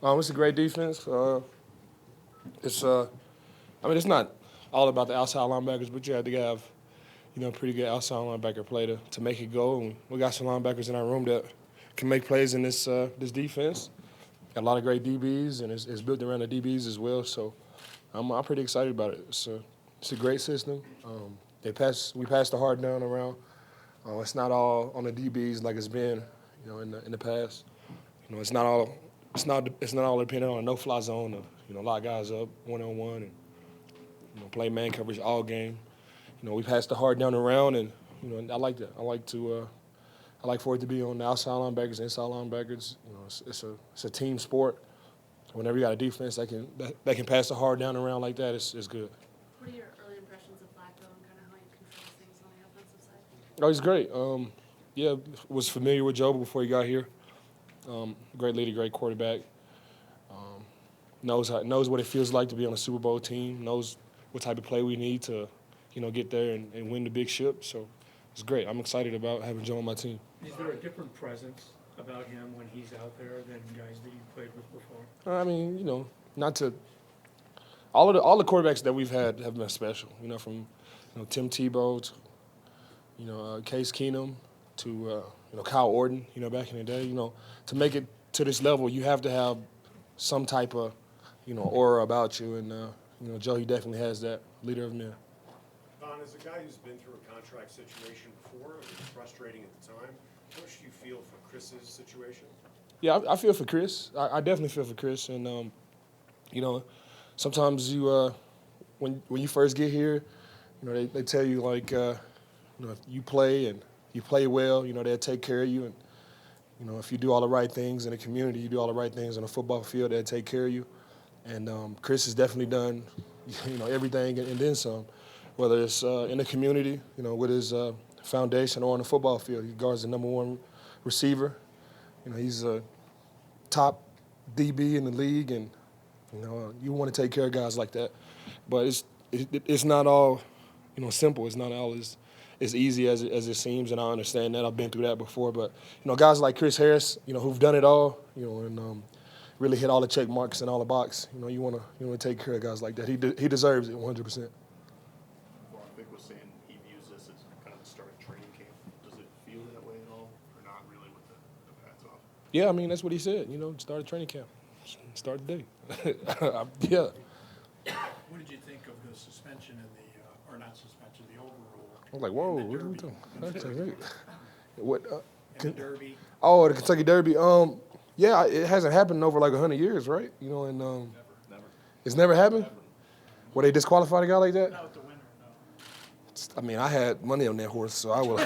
It's a great defense. It's not all about the outside linebackers, but you have to have, pretty good outside linebacker play to make it go. And we got some linebackers in our room that can make plays in this defense. Got a lot of great DBs, and it's built around the DBs as well. So I'm pretty excited about it. It's a great system. We pass the hard down around. It's not all on the DBs like it's been, in the past. It's not all dependent on a no-fly zone. A lot of guys up one-on-one and play man coverage all game. We pass the hard down around, and I like that. I like for it to be on the outside linebackers, inside linebackers. It's a team sport. Whenever you got a defense that can pass the hard down around like that, it's good. What are your early impressions of Flacco and kind of how he controls things on the offensive side? Oh, he's great. Was familiar with Joe before he got here. Great leader, great quarterback. Knows what it feels like to be on a Super Bowl team. Knows what type of play we need to, get there and win the big ship. So it's great. I'm excited about having Joe on my team. Is there a different presence about him when he's out there than guys that you've played with before? Not to all the quarterbacks that we've had have been special. From Tim Tebow to Case Keenum to Kyle Orton. Back in the day. To make it to this level, you have to have some type of aura about you, and Joe, he definitely has that. Leader of men. Von, as a guy who's been through a contract situation before, it was frustrating at the time. How much do you feel for Chris's situation? Yeah, I feel for Chris. I definitely feel for Chris, and sometimes when you first get here, they tell you like if you play and you play well, they'll take care of you, and if you do all the right things in the community, you do all the right things on the football field, they'll take care of you. And Chris has definitely done everything and then some, whether it's in the community, with his foundation or on the football field. He guards the number one receiver. He's a top DB in the league, and you want to take care of guys like that. But it's not all simple. It's not all as easy as it seems, and I understand that. I've been through that before. But guys like Chris Harris, who've done it all, and really hit all the check marks and all the box. You want to take care of guys like that. He deserves it 100%. Well, Vic was saying he views this as kind of the start of training camp. Does it feel that way at all, or not really with the pads off? Yeah, that's what he said. Start training camp, start the day. Yeah. What did you think of the suspension and the, or not suspension, the overrule? I was like, whoa, what are we doing? That's great. What? And the Derby? Oh, the Kentucky Derby. Yeah, it hasn't happened in over like 100 years, right? And Never. it's never happened. Were they disqualified a guy like that? Not with the winner, no. I had money on that horse, so I was.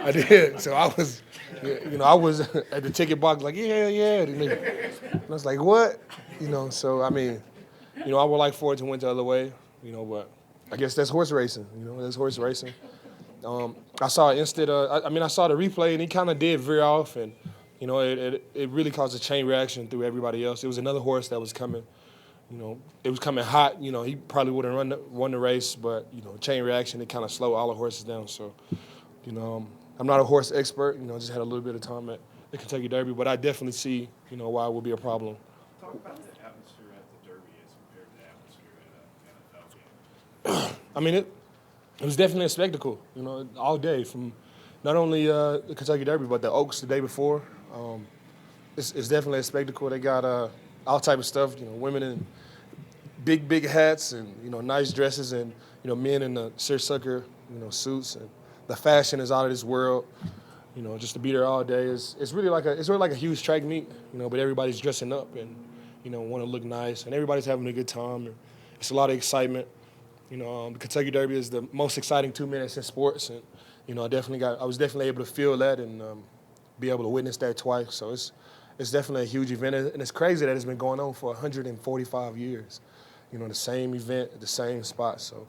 I did. So I was, I was at the ticket box like, yeah. And I was like, what? So I would like for it to went the other way, but I guess that's horse racing. That's horse racing. I saw I saw the replay, and he kind of did veer off, and it really caused a chain reaction through everybody else. It was another horse that was coming. It was coming hot. He probably would have won the race, but chain reaction, it kind of slowed all the horses down. So, I'm not a horse expert. Just had a little bit of time at the Kentucky Derby, but I definitely see why it would be a problem. Talk about the atmosphere at the Derby as compared to the atmosphere at an NFL game. It was definitely a spectacle. All day from not only the Kentucky Derby, but the Oaks the day before. It's definitely a spectacle. They got all type of stuff. Women in big hats and nice dresses, and men in the seersucker suits, and the fashion is out of this world. Just to be there all day it's really like a huge track meet. But everybody's dressing up and want to look nice, and everybody's having a good time. And it's a lot of excitement. The Kentucky Derby is the most exciting 2 minutes in sports, and I was definitely able to feel that and be able to witness that twice. So it's definitely a huge event, and it's crazy that it's been going on for 145 years. The same event at the same spot. So,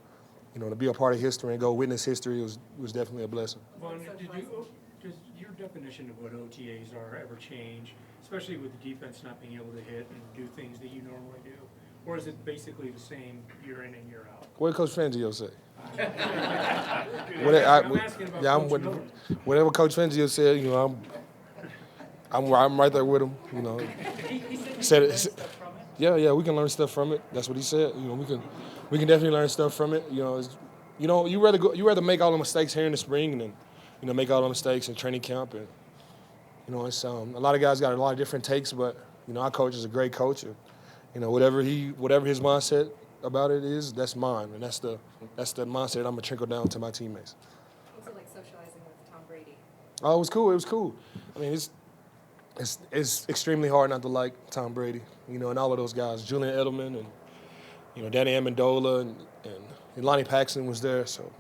to be a part of history and go witness history was definitely a blessing. Vaughn, does your definition of what OTAs are ever change, especially with the defense not being able to hit and do things that you normally do? Or is it basically the same year in and year out? What did Coach Fangio say? I'm asking about Coach Miller. Whatever Coach Fangio said, I'm right there with him. He said you Said could it- learn stuff from it. Yeah, we can learn stuff from it. That's what he said. We can definitely learn stuff from it. You rather make all the mistakes here in the spring than, make all the mistakes in training camp. And it's a lot of guys got a lot of different takes, but our coach is a great coach, and whatever his mindset about it is, that's mine, and that's the mindset I'm gonna trickle down to my teammates. What's it like socializing with Tom Brady? Oh, it was cool. It was cool. I mean, it's extremely hard not to like Tom Brady, and all of those guys, Julian Edelman and Danny Amendola and Lonnie Paxton was there. So,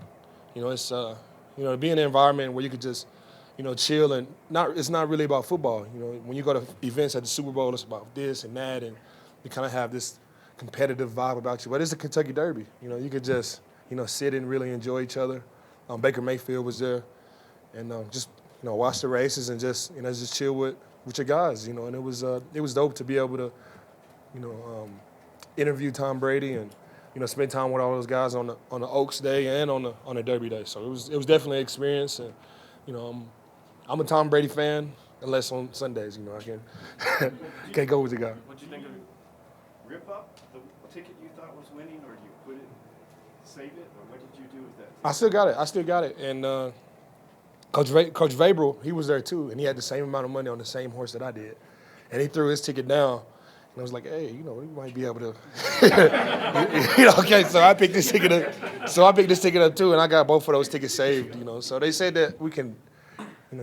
it's to be in an environment where you could just, chill and it's not really about football. When you go to events at the Super Bowl, it's about this and that, and you kind of have this competitive vibe about you. But it's a Kentucky Derby. You could just, sit and really enjoy each other. Baker Mayfield was there, and just watch the races and just chill with your guys. And it was dope to be able to interview Tom Brady and spend time with all those guys on the Oaks Day and on the Derby Day. So it was definitely an experience, and I'm a Tom Brady fan unless on Sundays. I can't go with the guy. What'd you think of rip up the ticket you thought was winning, or do you put it, save it, or what did you do with that? I still got it, and Coach Vabral, he was there too, and he had the same amount of money on the same horse that I did, and he threw his ticket down. And I was like, hey, we might be able to, okay. So I picked this ticket up too, and I got both of those tickets saved. So they said that we can,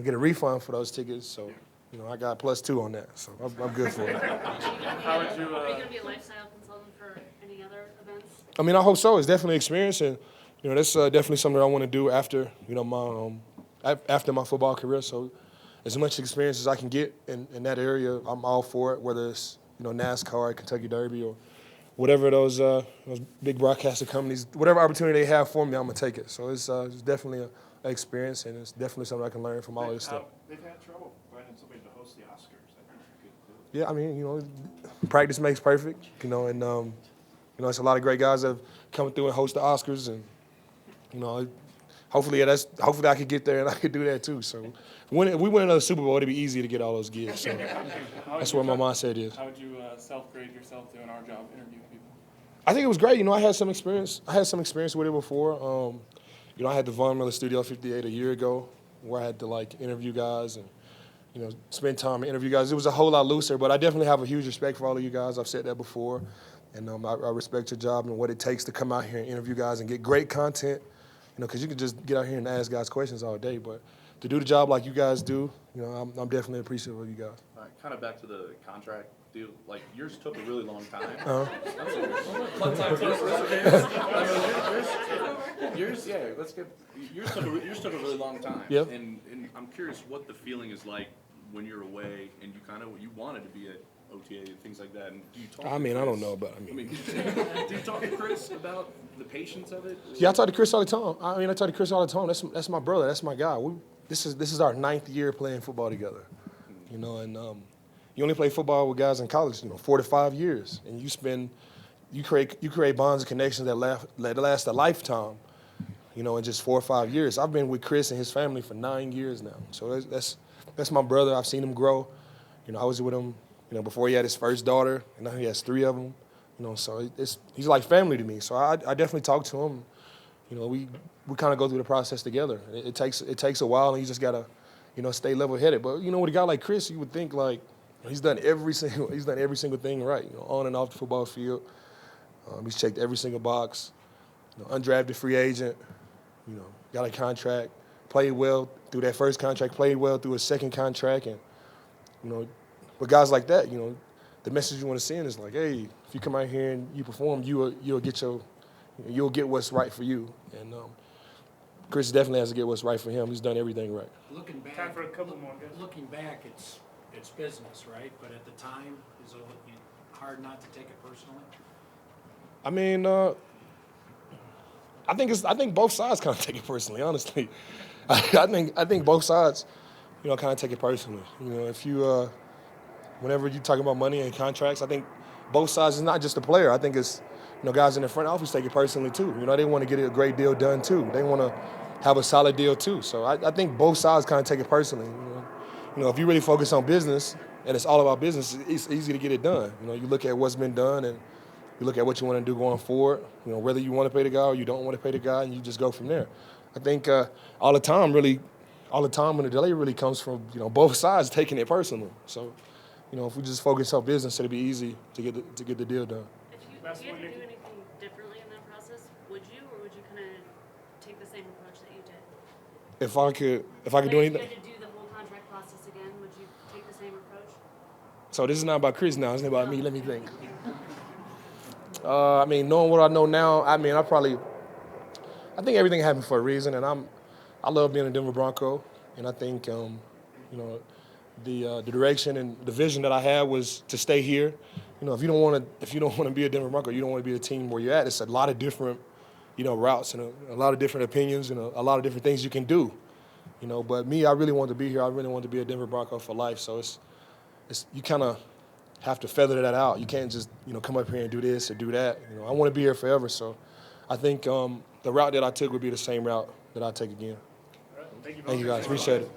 get a refund for those tickets. So, I got +2 on that. So I'm good for it. How would you? Are you going to be a lifestyle consultant for any other events? I mean, I hope so. It's definitely experience, and that's definitely something that I want to do after after my football career. So, as much experience as I can get in that area, I'm all for it. Whether it's NASCAR, Kentucky Derby, or whatever those big broadcaster companies, whatever opportunity they have for me, I'm gonna take it. So it's definitely an experience, and it's definitely something I can learn from all this stuff. They've had trouble finding somebody to host the Oscars. I think you could do it. Yeah, I mean, practice makes perfect, and it's a lot of great guys that have come through and host the Oscars, and hopefully I could get there and I could do that too. So if we win another Super Bowl, it'd be easy to get all those gigs. So that's where my mindset is. How would you self-grade yourself doing our job, interviewing people? I think it was great. I had some experience. I had some experience with it before. I had the Von Miller Studio 58 a year ago, where I had to interview guys and spend time and interview guys. It was a whole lot looser, but I definitely have a huge respect for all of you guys. I've said that before, and I respect your job and what it takes to come out here and interview guys and get great content. Because you can just get out here and ask guys questions all day, but to do the job like you guys do, I'm definitely appreciative of you guys. All right, kind of back to the contract deal. Yours took a really long time. Yours took a really long time. Yep. And I'm curious what the feeling is like when you're away and you wanted to be at OTA and things like that. And do you talk? I mean, I don't know, but do you talk to Chris about the patience of it? Yeah, I talk to Chris all the time. I talk to Chris all the time. That's my brother. That's my guy. This is our 9th year playing football together. And you only play football with guys in college, 4 to 5 years, and you create bonds and connections that last a lifetime. In just 4 or 5 years. I've been with Chris and his family for 9 years now. So that's my brother. I've seen him grow. I was with him, before he had his first daughter, and now he has 3 of them. So he's like family to me. So I definitely talk to him. We kind of go through the process together. It takes a while, and you just gotta, stay level-headed. But with a guy like Chris, you would think he's done every single thing right. On and off the football field. He's checked every single box. Undrafted free agent. Got a contract. Played well through that first contract. Played well through his second contract, and with guys like that, the message you want to send is hey, if you come out here and you perform, you'll get what's right for you. And Chris definitely has to get what's right for him. He's done everything right. Looking back, Time for a couple more, guys. Looking back, it's business, right? But at the time, is it hard not to take it personally? I mean, I think both sides kind of take it personally. Honestly, I think both sides, kind of take it personally. If you, whenever you talk about money and contracts, I think both sides is not just the player. I think it's guys in the front office take it personally too. They want to get a great deal done too. They want to have a solid deal too. So I think both sides kind of take it personally. If you really focus on business, and it's all about business. It's easy to get it done. You know, you look at what's been done, and you look at what you want to do going forward. You know, whether you want to pay the guy or you don't want to pay the guy, and you just go from there. I think all the time when the delay really comes from both sides taking it personally. So, if we just focus on business, it'll be easy to get the deal done. If you had to do anything differently in that process, would you, or would you kind of take the same approach that you did? If I could Like, do if anything. you had to do the whole contract process again, would you take the same approach? So this is not about Chris now. It's not about me. Let me think. I mean, knowing what I know now, I think everything happened for a reason, and I love being a Denver Bronco, and I think the direction and the vision that I had was to stay here. If you don't want to be a Denver Bronco, you don't want to be the team where you're at. It's a lot of different routes and a lot of different opinions and a lot of different things you can do. But me, I really want to be here. I really want to be a Denver Bronco for life. So it's you kind of have to feather that out. You can't just come up here and do this or do that. I want to be here forever. So I think the route that I took would be the same route that I take again. Thank you, Thank you guys. Appreciate it.